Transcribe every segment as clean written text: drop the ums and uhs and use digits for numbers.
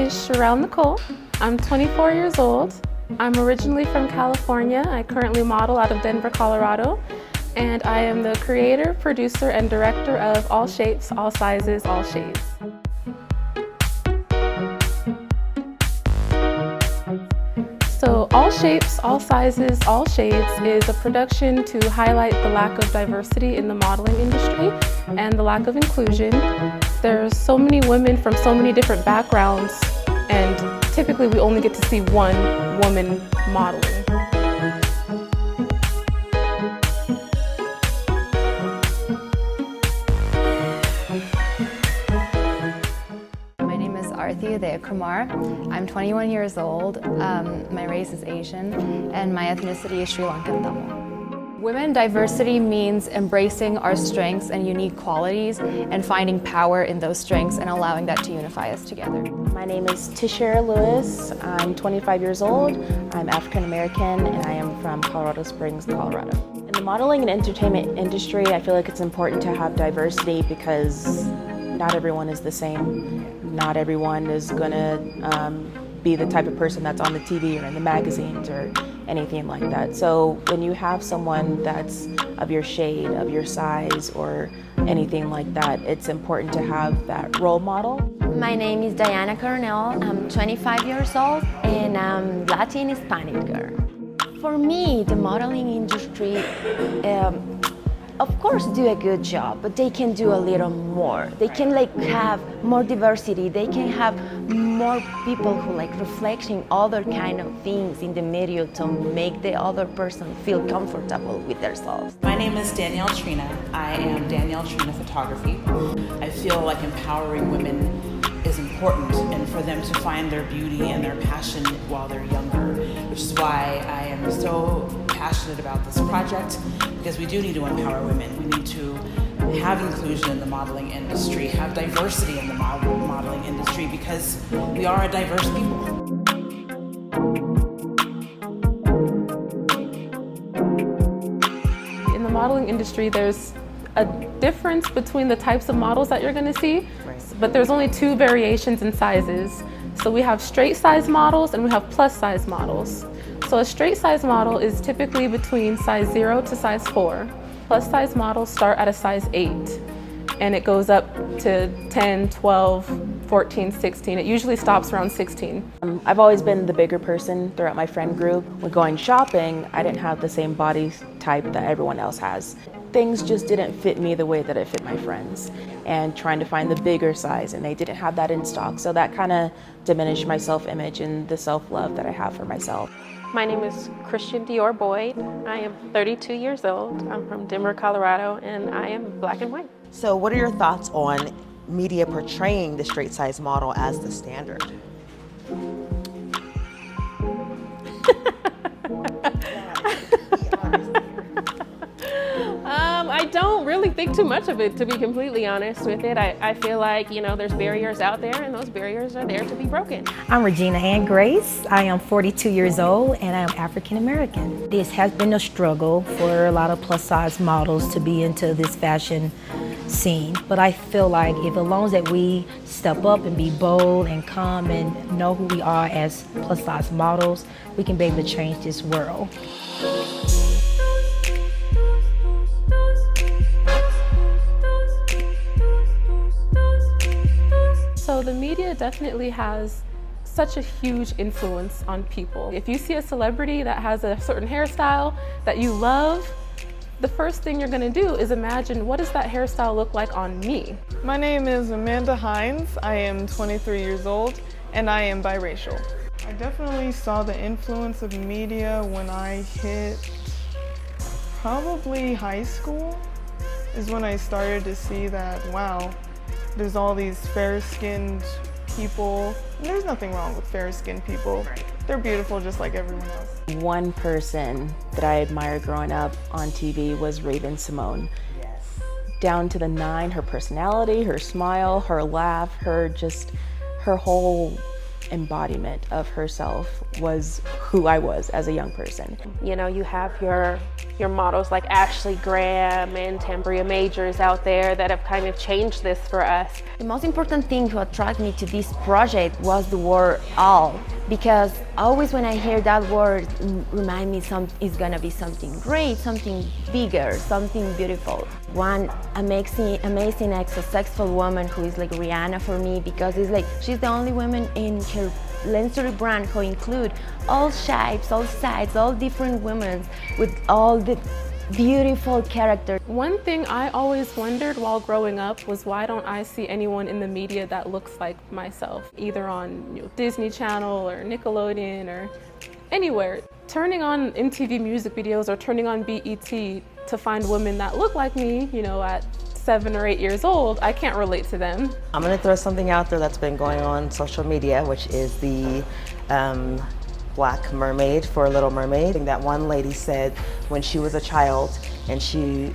is Sherelle Nicole. I'm 24 years old. I'm originally from California. I currently model out of Denver, Colorado. And I am the creator, producer, and director of All Shapes, All Sizes, All Shades. So All Shapes, All Sizes, All Shades is a production to highlight the lack of diversity in the modeling industry and the lack of inclusion. There's so many women from so many different backgrounds, and typically we only get to see one woman modeling. Kumar. I'm 21 years old, my race is Asian, and my ethnicity is Sri Lankan Tamil. Women diversity means embracing our strengths and unique qualities and finding power in those strengths and allowing that to unify us together. My name is Tishara Lewis. I'm 25 years old. I'm African American and I am from Colorado Springs, Colorado. In the modeling and entertainment industry, I feel like it's important to have diversity because not everyone is the same. Not everyone is gonna be the type of person that's on the TV or in the magazines or anything like that. So when you have someone that's of your shade, of your size, or anything like that, it's important to have that role model. My name is Diana Coronel. I'm 25 years old and I'm Latin Hispanic girl. For me, the modeling industry of course do a good job, but they can do a little more. They can have more diversity. They can have more people who reflecting other kind of things in the media to make the other person feel comfortable with themselves. My name is Danielle Trina. I am Danielle Trina Photography. I feel like empowering women is important and for them to find their beauty and their passion while they're younger, which is why I am so passionate about this project, because we do need to empower women. We need to have inclusion in the modeling industry, have diversity in the modeling industry, because we are a diverse people. In the modeling industry, there's a difference between the types of models that you're going to see, but there's only two variations in sizes. So we have straight size models and we have plus size models. So a straight size model is typically between size 0 to size 4. Plus size models start at a size 8 and it goes up to 10, 12, 14, 16. It usually stops around 16. I've always been the bigger person throughout my friend group. When going shopping, I didn't have the same body type that everyone else has. Things just didn't fit me the way that it fit my friends, and trying to find the bigger size, and they didn't have that in stock. So that kind of diminished my self-image and the self-love that I have for myself. My name is Christian Dior Boyd. I am 32 years old. I'm from Denver, Colorado, and I am black and white. So what are your thoughts on media portraying the straight size model as the standard? I don't really think too much of it, to be completely honest with it. I feel like, there's barriers out there and those barriers are there to be broken. I'm Regina Ann Grace. I am 42 years old and I am African American. This has been a struggle for a lot of plus size models to be into this fashion scene. But I feel like as long as that we step up and be bold and come and know who we are as plus size models, we can be able to change this world. So the media definitely has such a huge influence on people. If you see a celebrity that has a certain hairstyle that you love, the first thing you're going to do is imagine, what does that hairstyle look like on me? My name is Amanda Hines. I am 23 years old and I am biracial. I definitely saw the influence of media when I hit probably high school, is when I started to see that, wow, there's all these fair-skinned people. And there's nothing wrong with fair-skinned people. They're beautiful just like everyone else. One person that I admired growing up on TV was Raven Simone. Yes. Down to the nine, her personality, her smile, her laugh, her whole embodiment of herself was who I was as a young person. You know, you have your models like Ashley Graham and Tambria Majors out there that have kind of changed this for us. The most important thing to attract me to this project was the word all, because always when I hear that word, remind me it's gonna be something great, something bigger, something beautiful. One amazing successful woman who is like Rihanna for me, because it's like she's the only woman in her lingerie brand who include all shapes, all sizes, all different women with all the beautiful character. One thing I always wondered while growing up was, why don't I see anyone in the media that looks like myself, either on Disney Channel or Nickelodeon or anywhere. Turning on MTV music videos or turning on BET to find women that look like me, at 7 or 8 years old, I can't relate to them. I'm gonna throw something out there that's been going on social media, which is the Black Mermaid for Little Mermaid. That one lady said when she was a child and she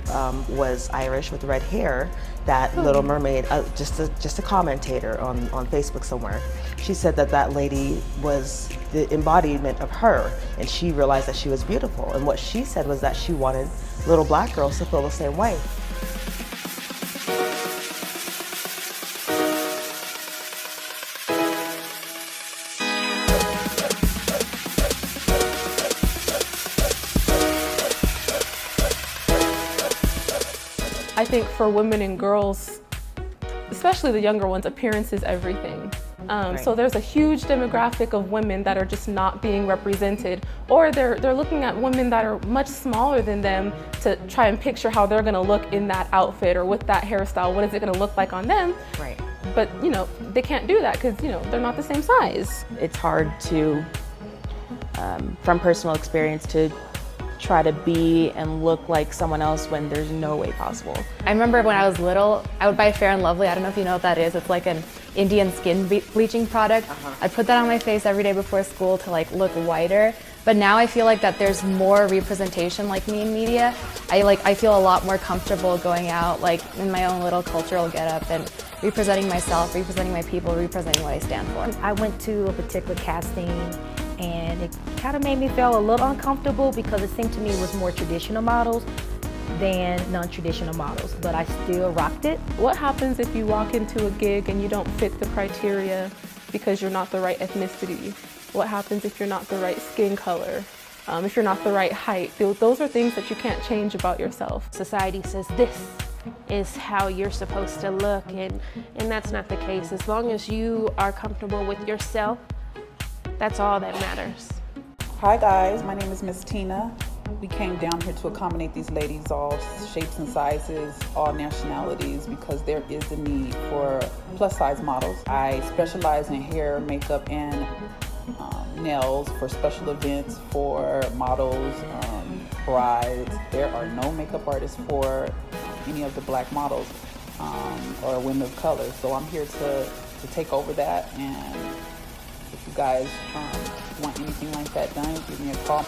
was Irish with red hair, that Little Mermaid, just a commentator on Facebook somewhere, she said that lady was the embodiment of her, and she realized that she was beautiful. And what she said was that she wanted little black girls to feel the same way. I think for women and girls, especially the younger ones, appearance is everything. So there's a huge demographic of women that are just not being represented, or they're looking at women that are much smaller than them to try and picture how they're gonna look in that outfit or with that hairstyle. What is it gonna look like on them? Right. But they can't do that because they're not the same size. It's hard to, from personal experience, to try to be and look like someone else when there's no way possible. I remember when I was little, I would buy Fair & Lovely. I don't know if you know what that is. It's like an Indian skin bleaching product. I'd put that on my face every day before school to look whiter. But now I feel like that there's more representation like me in media. I feel a lot more comfortable going out in my own little cultural getup and representing myself, representing my people, representing what I stand for. I went to a particular casting and it kind of made me feel a little uncomfortable because it seemed to me it was more traditional models than non-traditional models, but I still rocked it. What happens if you walk into a gig and you don't fit the criteria because you're not the right ethnicity? What happens if you're not the right skin color? If you're not the right height? Those are things that you can't change about yourself. Society says this is how you're supposed to look, and that's not the case. As long as you are comfortable with yourself, that's all that matters. Hi guys, my name is Miss Tina. We came down here to accommodate these ladies, all shapes and sizes, all nationalities, because there is a need for plus size models. I specialize in hair, makeup, and nails for special events, for models, brides. There are no makeup artists for any of the black models or women of color. So I'm here to take over that, and if you guys want anything like that done, give me a call.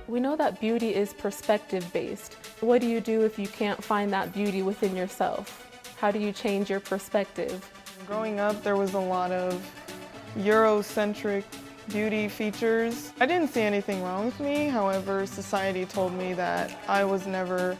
We know that beauty is perspective-based. What do you do if you can't find that beauty within yourself? How do you change your perspective? Growing up, there was a lot of Eurocentric beauty features. I didn't see anything wrong with me, however, society told me that I was never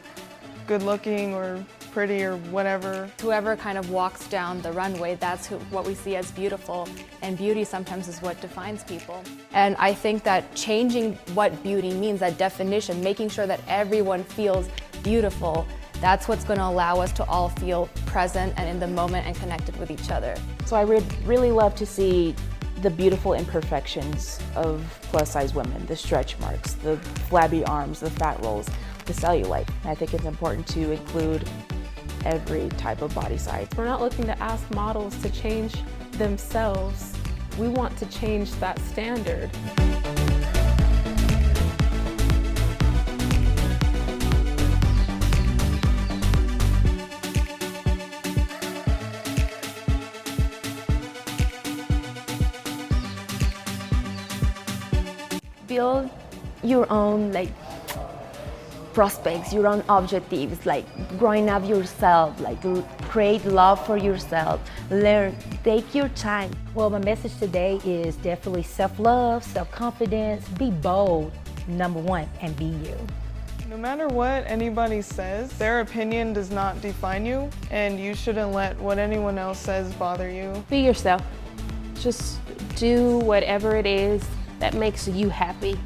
good looking or pretty or whatever. Whoever kind of walks down the runway, that's what we see as beautiful, and beauty sometimes is what defines people. And I think that changing what beauty means, that definition, making sure that everyone feels beautiful, that's what's going to allow us to all feel present and in the moment and connected with each other. So I would really love to see the beautiful imperfections of plus size women, the stretch marks, the flabby arms, the fat rolls, the cellulite. I think it's important to include every type of body size. We're not looking to ask models to change themselves. We want to change that standard. Build your own prospects, your own objectives, like growing up yourself, like create love for yourself, learn, take your time. Well, my message today is definitely self-love, self-confidence, be bold, number one, and be you. No matter what anybody says, their opinion does not define you, and you shouldn't let what anyone else says bother you. Be yourself. Just do whatever it is that makes you happy.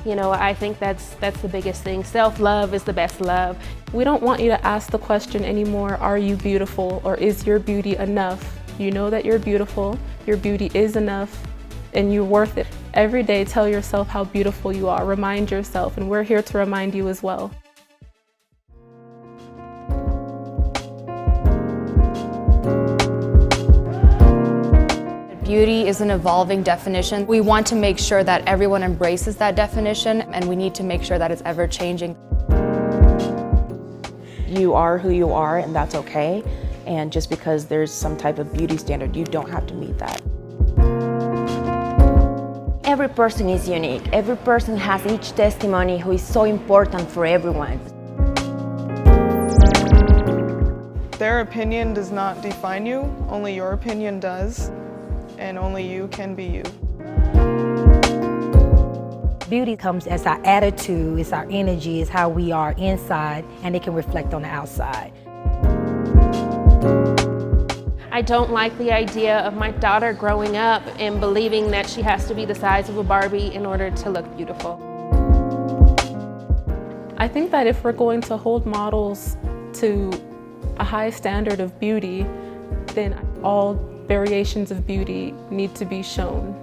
You know, I think that's the biggest thing. Self-love is the best love. We don't want you to ask the question anymore, are you beautiful, or is your beauty enough? You know that you're beautiful, your beauty is enough, and you're worth it. Every day tell yourself how beautiful you are, remind yourself, and we're here to remind you as well. Beauty is an evolving definition. We want to make sure that everyone embraces that definition, and we need to make sure that it's ever changing. You are who you are, and that's okay. And just because there's some type of beauty standard, you don't have to meet that. Every person is unique. Every person has each testimony who is so important for everyone. Their opinion does not define you, only your opinion does, and only you can be you. Beauty comes as our attitude, it's our energy, it's how we are inside, and it can reflect on the outside. I don't like the idea of my daughter growing up and believing that she has to be the size of a Barbie in order to look beautiful. I think that if we're going to hold models to a high standard of beauty, then all variations of beauty need to be shown.